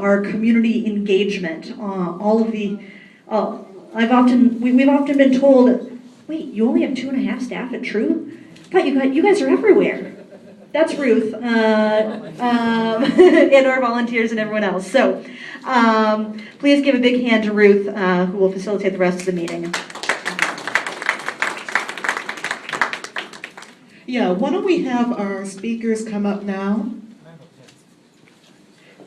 our community engagement, all of the, we've often been told, wait, you only have 2.5 staff at TRU? I thought you guys are everywhere. That's Ruth, and our volunteers and everyone else. So please give a big hand to Ruth, who will facilitate the rest of the meeting. Yeah, why don't we have our speakers come up now?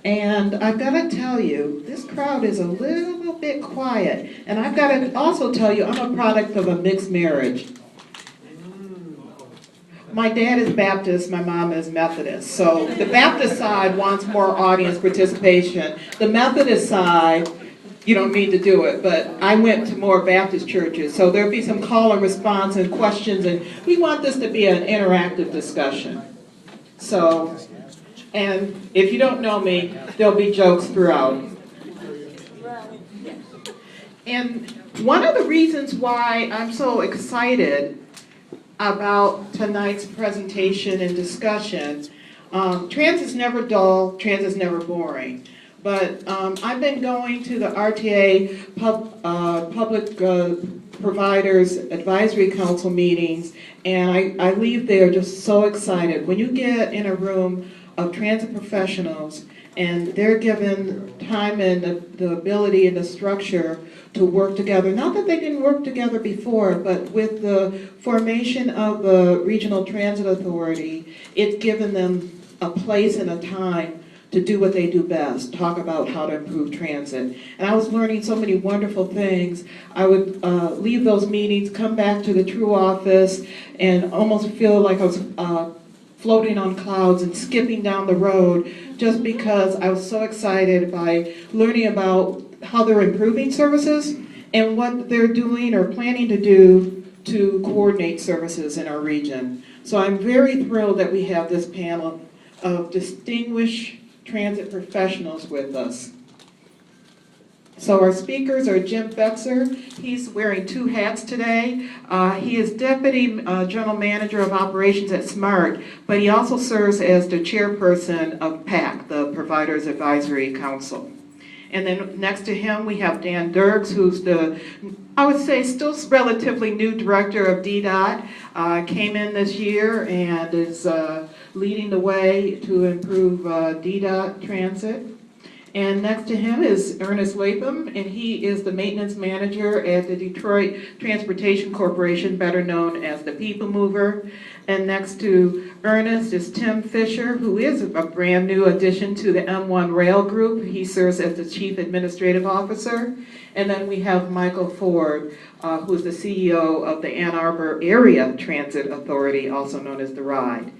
And I've got to tell you, this crowd is a little bit quiet. And I've got to also tell you, I'm a product of a mixed marriage. My dad is Baptist, my mom is Methodist. So the Baptist side wants more audience participation. The Methodist side, you don't need to do it, but I went to more Baptist churches. So there'll be some call and response and questions, and we want this to be an interactive discussion. So, and if you don't know me, there'll be jokes throughout. And one of the reasons why I'm so excited about tonight's presentation and discussion, transit's never dull, transit's never boring. But I've been going to the RTA Public Providers Advisory Council meetings, and I leave there just so excited. When you get in a room of transit professionals and they're given time and the ability and the structure to work together, not that they didn't work together before, but with the formation of the Regional Transit Authority, it's given them a place and a time to do what they do best, talk about how to improve transit. And I was learning so many wonderful things. I would leave those meetings, come back to the TRU office, and almost feel like I was floating on clouds and skipping down the road, just because I was so excited by learning about how they're improving services and what they're doing or planning to do to coordinate services in our region. So I'm very thrilled that we have this panel of distinguished transit professionals with us. So our speakers are Jim Fetzer. He's wearing 2 hats today. He is Deputy General Manager of Operations at SMART, but he also serves as the chairperson of PAC, the Providers Advisory Council. And then next to him we have Dan Dirks, who's the, I would say, still relatively new director of DDOT. Came in this year and is leading the way to improve DDOT transit. And next to him is Ernest Latham, and he is the maintenance manager at the Detroit Transportation Corporation, better known as the People Mover. And next to Ernest is Tim Fisher, who is a brand new addition to the M1 Rail Group. He serves as the Chief Administrative Officer. And then we have Michael Ford, who is the CEO of the Ann Arbor Area Transit Authority, also known as the RIDE.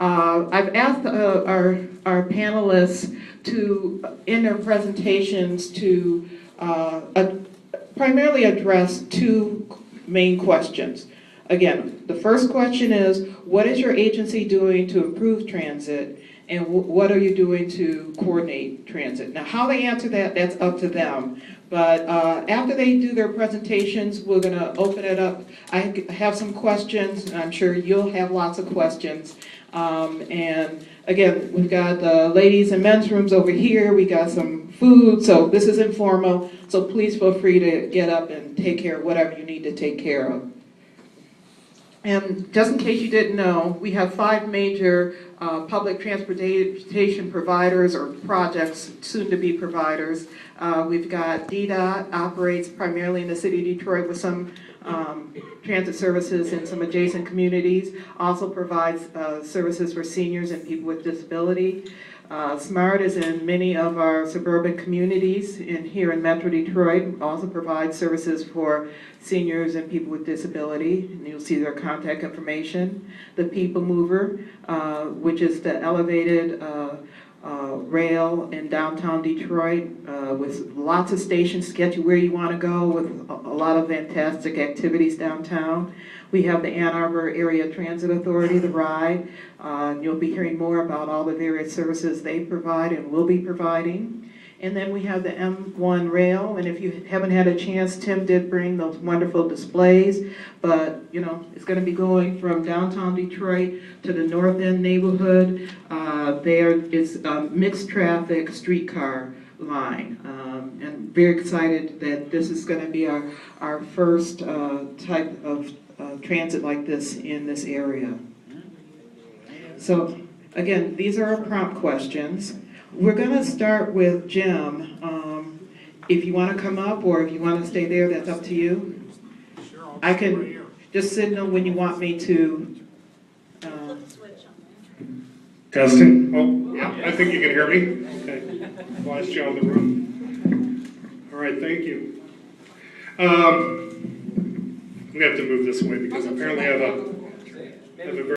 I've asked our panelists to, in their presentations, to primarily address 2 main questions. Again, the first question is, what is your agency doing to improve transit, and what are you doing to coordinate transit? Now, how they answer that, that's up to them. But after they do their presentations, we're going to open it up. I have some questions, and I'm sure you'll have lots of questions. And again, we've got the ladies and men's rooms over here. We got some food, so this is informal. So please feel free to get up and take care of whatever you need to take care of. And just in case you didn't know, we have 5 major public transportation providers or projects, soon to be providers. We've got DDOT, operates primarily in the city of Detroit with some transit services in some adjacent communities, also provides services for seniors and people with disability. SMART is in many of our suburban communities here in Metro Detroit, also provides services for seniors and people with disability, and you'll see their contact information. The People Mover, which is the elevated rail in downtown Detroit with lots of stations to get you where you want to go, with a lot of fantastic activities downtown. We have the Ann Arbor Area Transit Authority, the RIDE. You'll be hearing more about all the various services they provide and will be providing. And then we have the M1 rail, and if you haven't had a chance, Tim did bring those wonderful displays, but you know, it's going to be going from downtown Detroit to the North End neighborhood. There is a mixed traffic streetcar line, and very excited that this is going to be our first type of transit like this in this area. So again, these are our prompt questions. We're going to start with Jim. If you want to come up or if you want to stay there, that's up to you. I can just signal when you want me to. Testing. Oh, yeah, I think you can hear me. Okay. Last you in the room. All right, thank you. I'm going to have to move this way because apparently I have a very